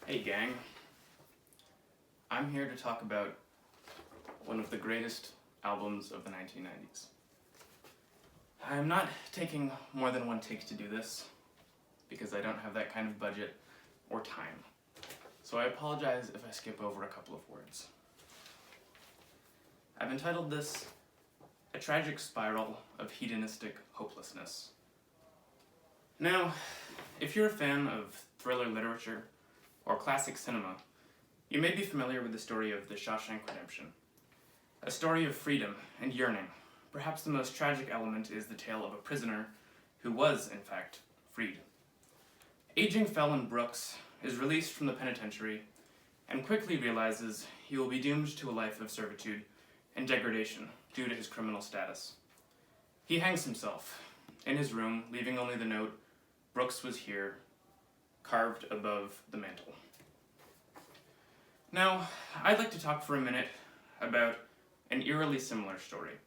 Hey gang, I'm here to talk about one of the greatest albums of the 1990s. I'm not taking more than one take to do this, because I don't have that kind of budget or time. So I apologize if I skip over a couple of words. I've entitled this, A Tragic Spiral of Hedonistic Hopelessness. Now, if you're a fan of thriller literature, or classic cinema, you may be familiar with the story of The Shawshank Redemption. A story of freedom and yearning. Perhaps the most tragic element is the tale of a prisoner who was, in fact, freed. Aging felon Brooks is released from the penitentiary and quickly realizes he will be doomed to a life of servitude and degradation due to his criminal status. He hangs himself in his room, leaving only the note, "Brooks was here," carved above the mantel. Now, I'd like to talk for a minute about an eerily similar story,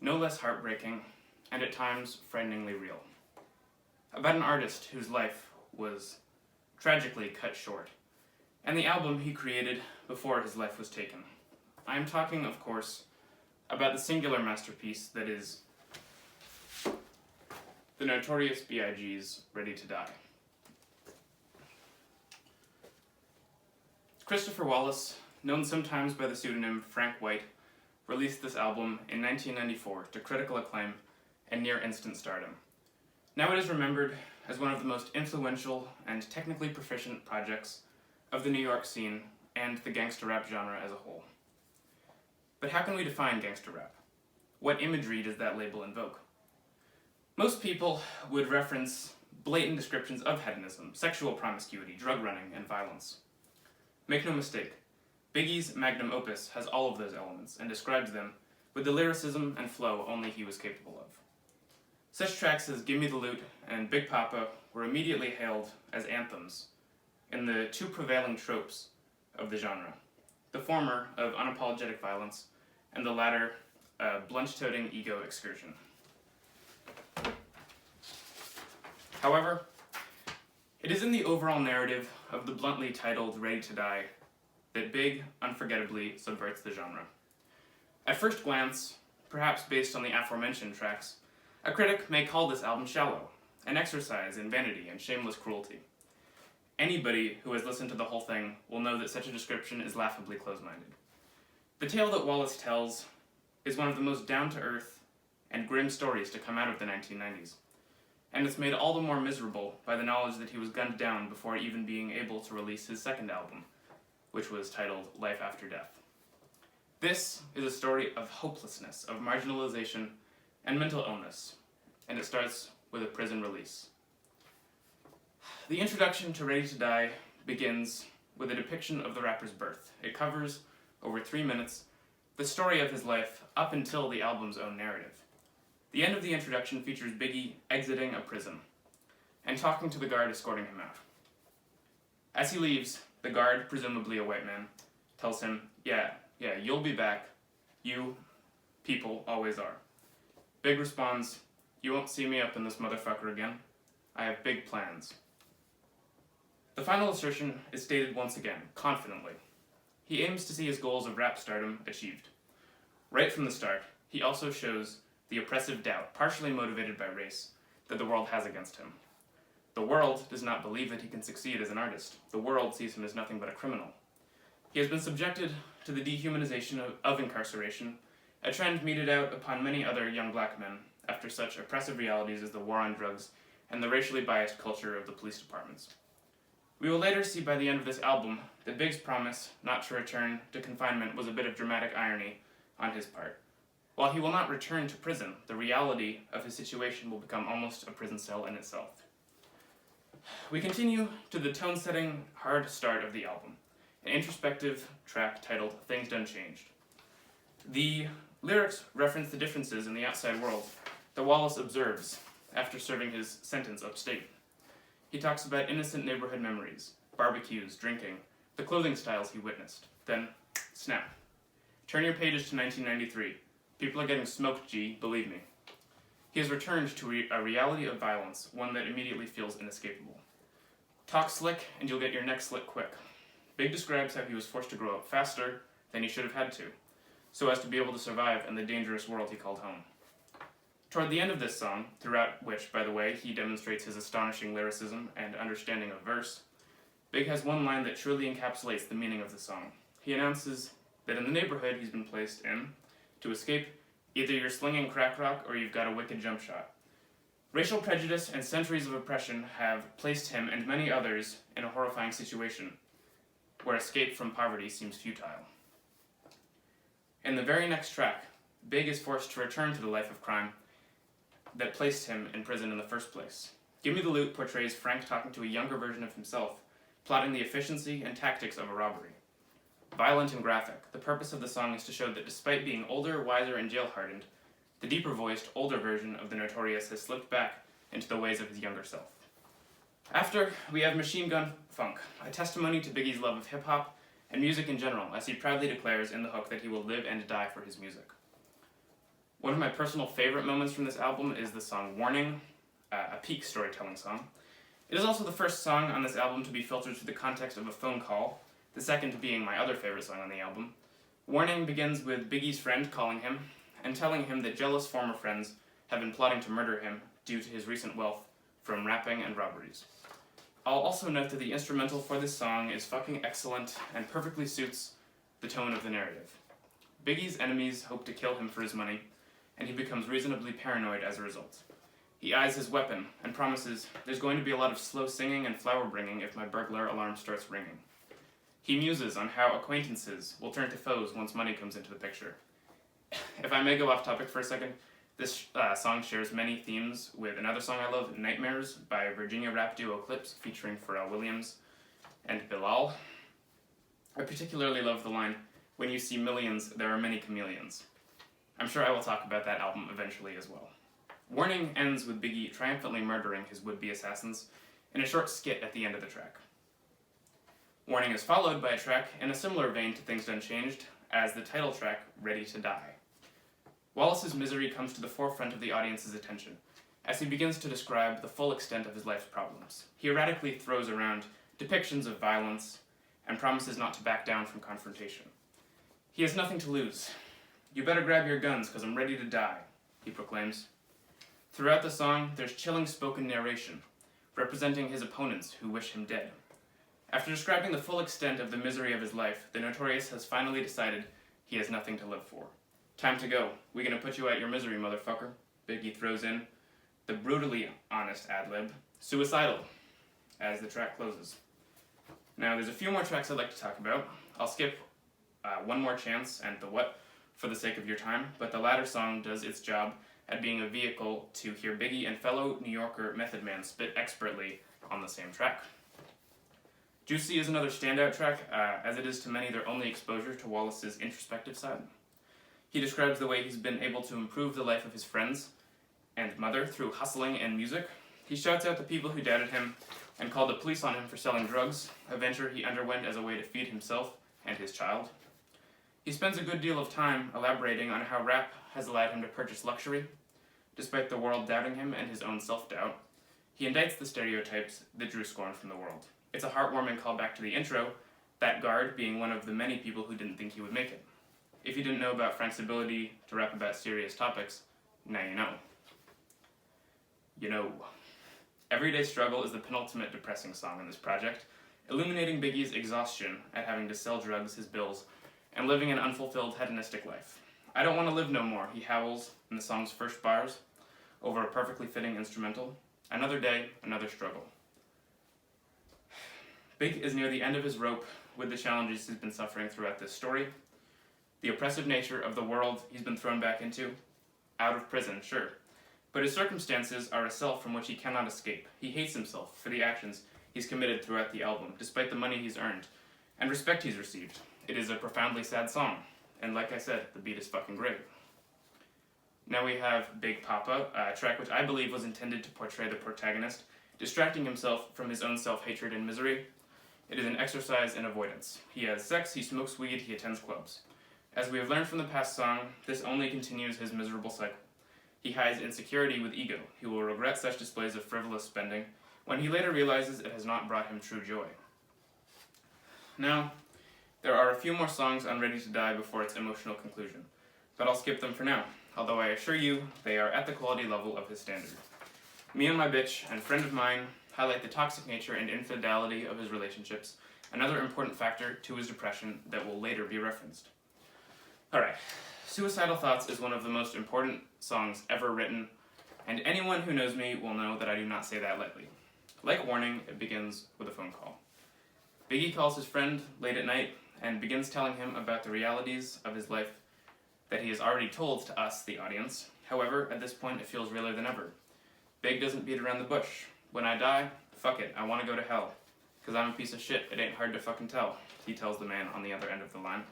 no less heartbreaking, and at times frighteningly real. About an artist whose life was tragically cut short, and the album he created before his life was taken. I am talking, of course, about the singular masterpiece that is the Notorious B.I.G.'s Ready to Die. Christopher Wallace, known sometimes by the pseudonym Frank White, released this album in 1994 to critical acclaim and near instant stardom. Now it is remembered as one of the most influential and technically proficient projects of the New York scene and the gangster rap genre as a whole. But how can we define gangster rap? What imagery does that label invoke? Most people would reference blatant descriptions of hedonism, sexual promiscuity, drug running, and violence. Make no mistake, Biggie's magnum opus has all of those elements and describes them with the lyricism and flow only he was capable of. Such tracks as Gimme the Loot and Big Papa were immediately hailed as anthems in the two prevailing tropes of the genre, the former of unapologetic violence and the latter a blunt-toting ego excursion. However, it is in the overall narrative of the bluntly titled Ready to Die that Big unforgettably subverts the genre. At first glance, perhaps based on the aforementioned tracks, a critic may call this album shallow, an exercise in vanity and shameless cruelty. Anybody who has listened to the whole thing will know that such a description is laughably close-minded. The tale that Wallace tells is one of the most down-to-earth and grim stories to come out of the 1990s. And it's made all the more miserable by the knowledge that he was gunned down before even being able to release his second album, which was titled Life After Death. This is a story of hopelessness, of marginalization, and mental illness, and it starts with a prison release. The introduction to Ready to Die begins with a depiction of the rapper's birth. It covers, over 3 minutes, the story of his life up until the album's own narrative. The end of the introduction features Biggie exiting a prison and talking to the guard escorting him out. As he leaves, the guard, presumably a white man, tells him, yeah, you'll be back. You, people, always are. Big responds, you won't see me up in this motherfucker again. I have big plans. The final assertion is stated once again, confidently. He aims to see his goals of rap stardom achieved. Right from the start, he also shows the oppressive doubt, partially motivated by race, that the world has against him. The world does not believe that he can succeed as an artist. The world sees him as nothing but a criminal. He has been subjected to the dehumanization of incarceration, a trend meted out upon many other young black men after such oppressive realities as the war on drugs and the racially biased culture of the police departments. We will later see by the end of this album that Big's promise not to return to confinement was a bit of dramatic irony on his part. While he will not return to prison, the reality of his situation will become almost a prison cell in itself. We continue to the tone-setting, hard start of the album, an introspective track titled Things Done Changed. The lyrics reference the differences in the outside world that Wallace observes after serving his sentence upstate. He talks about innocent neighborhood memories, barbecues, drinking, the clothing styles he witnessed. Then, snap. Turn your pages to 1993. People are getting smoked, G, believe me. He has returned to a reality of violence, one that immediately feels inescapable. Talk slick and you'll get your neck slit quick. Big describes how he was forced to grow up faster than he should have had to, so as to be able to survive in the dangerous world he called home. Toward the end of this song, throughout which, by the way, he demonstrates his astonishing lyricism and understanding of verse, Big has one line that truly encapsulates the meaning of the song. He announces that in the neighborhood he's been placed in, to escape, either you're slinging crack rock or you've got a wicked jump shot. Racial prejudice and centuries of oppression have placed him and many others in a horrifying situation, where escape from poverty seems futile. In the very next track, Big is forced to return to the life of crime that placed him in prison in the first place. Give Me the Loot portrays Frank talking to a younger version of himself, plotting the efficiency and tactics of a robbery. Violent and graphic, the purpose of the song is to show that despite being older, wiser, and jail-hardened, the deeper-voiced, older version of the Notorious has slipped back into the ways of his younger self. After, we have Machine Gun Funk, a testimony to Biggie's love of hip-hop and music in general, as he proudly declares in the hook that he will live and die for his music. One of my personal favorite moments from this album is the song Warning, a peak storytelling song. It is also the first song on this album to be filtered through the context of a phone call, the second being my other favorite song on the album. Warning begins with Biggie's friend calling him and telling him that jealous former friends have been plotting to murder him due to his recent wealth from rapping and robberies. I'll also note that the instrumental for this song is fucking excellent and perfectly suits the tone of the narrative. Biggie's enemies hope to kill him for his money, and he becomes reasonably paranoid as a result. He eyes his weapon and promises, "There's going to be a lot of slow singing and flower bringing if my burglar alarm starts ringing." He muses on how acquaintances will turn to foes once money comes into the picture. If I may go off topic for a second, this song shares many themes with another song I love, Nightmares, by Virginia rap duo Clipse, featuring Pharrell Williams and Bilal. I particularly love the line, "When you see millions, there are many chameleons." I'm sure I will talk about that album eventually as well. Warning ends with Biggie triumphantly murdering his would-be assassins in a short skit at the end of the track. Warning is followed by a track in a similar vein to Things Done Changed as the title track, Ready to Die. Wallace's misery comes to the forefront of the audience's attention as he begins to describe the full extent of his life's problems. He erratically throws around depictions of violence and promises not to back down from confrontation. He has nothing to lose. "You better grab your guns, 'cause I'm ready to die," he proclaims. Throughout the song, there's chilling spoken narration, representing his opponents who wish him dead. After describing the full extent of the misery of his life, the Notorious has finally decided he has nothing to live for. "Time to go. We gonna put you out your misery, motherfucker," Biggie throws in the brutally honest ad-lib, "Suicidal," as the track closes. Now, there's a few more tracks I'd like to talk about. I'll skip One More Chance and The What for the sake of your time, but the latter song does its job at being a vehicle to hear Biggie and fellow New Yorker Method Man spit expertly on the same track. Juicy is another standout track, as it is to many their only exposure to Wallace's introspective side. He describes the way he's been able to improve the life of his friends and mother through hustling and music. He shouts out the people who doubted him and called the police on him for selling drugs, a venture he underwent as a way to feed himself and his child. He spends a good deal of time elaborating on how rap has allowed him to purchase luxury, despite the world doubting him and his own self-doubt. He indicts the stereotypes that drew scorn from the world. It's a heartwarming callback to the intro, that guard being one of the many people who didn't think he would make it. If you didn't know about Frank's ability to rap about serious topics, now you know. You know. Everyday Struggle is the penultimate depressing song in this project, illuminating Biggie's exhaustion at having to sell drugs, his bills, and living an unfulfilled hedonistic life. "I don't want to live no more," he howls in the song's first bars, over a perfectly fitting instrumental. "Another day, another struggle." Big is near the end of his rope with the challenges he's been suffering throughout this story. The oppressive nature of the world he's been thrown back into. Out of prison, sure. But his circumstances are a self from which he cannot escape. He hates himself for the actions he's committed throughout the album, despite the money he's earned, and respect he's received. It is a profoundly sad song, and like I said, the beat is fucking great. Now we have Big Papa, a track which I believe was intended to portray the protagonist, distracting himself from his own self-hatred and misery. It is an exercise in avoidance. He has sex, he smokes weed, he attends clubs. As we have learned from the past song, this only continues his miserable cycle. He hides insecurity with ego. He will regret such displays of frivolous spending when he later realizes it has not brought him true joy. Now, there are a few more songs on Ready to Die before its emotional conclusion, but I'll skip them for now, although I assure you they are at the quality level of his standard. Me and My Bitch and Friend of Mine highlight the toxic nature and infidelity of his relationships, another important factor to his depression that will later be referenced. Alright, Suicidal Thoughts is one of the most important songs ever written, and anyone who knows me will know that I do not say that lightly. Like Warning, it begins with a phone call. Biggie calls his friend late at night and begins telling him about the realities of his life that he has already told to us, the audience. However, at this point, it feels realer than ever. Big doesn't beat around the bush. When I die, fuck it, I want to go to hell. 'Cause I'm a piece of shit, it ain't hard to fucking tell, he tells the man on the other end of the line.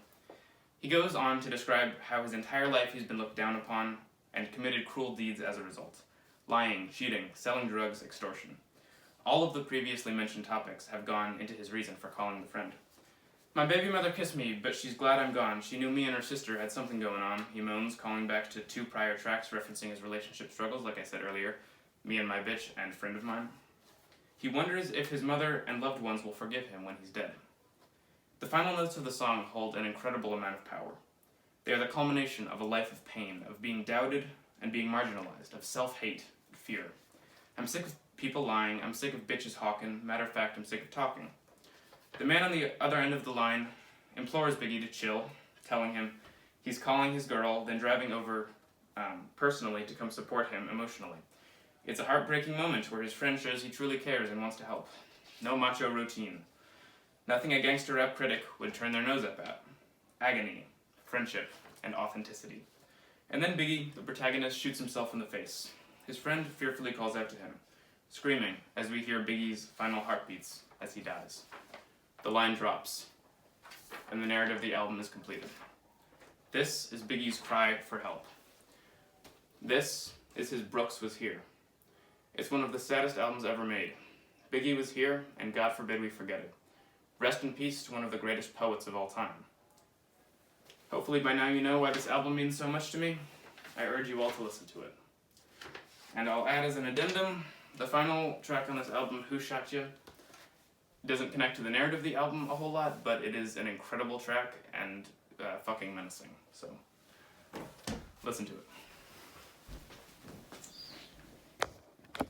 He goes on to describe how his entire life he's been looked down upon and committed cruel deeds as a result. Lying, cheating, selling drugs, extortion. All of the previously mentioned topics have gone into his reason for calling the friend. My baby mother kissed me, but she's glad I'm gone. She knew me and her sister had something going on, he moans, calling back to 2 prior tracks referencing his relationship struggles, like I said earlier, Me and My Bitch and Friend of Mine. He wonders if his mother and loved ones will forgive him when he's dead. The final notes of the song hold an incredible amount of power. They are the culmination of a life of pain, of being doubted and being marginalized, of self-hate and fear. I'm sick of people lying, I'm sick of bitches hawking, matter of fact, I'm sick of talking. The man on the other end of the line implores Biggie to chill, telling him he's calling his girl, then driving over personally to come support him emotionally. It's a heartbreaking moment where his friend shows he truly cares and wants to help. No macho routine. Nothing a gangster rap critic would turn their nose up at. Agony, friendship, and authenticity. And then Biggie, the protagonist, shoots himself in the face. His friend fearfully calls out to him, screaming as we hear Biggie's final heartbeats as he dies. The line drops, and the narrative of the album is completed. This is Biggie's cry for help. This is his Brooks Was Here. It's one of the saddest albums ever made. Biggie was here, and God forbid we forget it. Rest in peace to one of the greatest poets of all time. Hopefully by now you know why this album means so much to me. I urge you all to listen to it. And I'll add as an addendum, the final track on this album, Who Shot Ya, doesn't connect to the narrative of the album a whole lot, but it is an incredible track and fucking menacing. So, listen to it.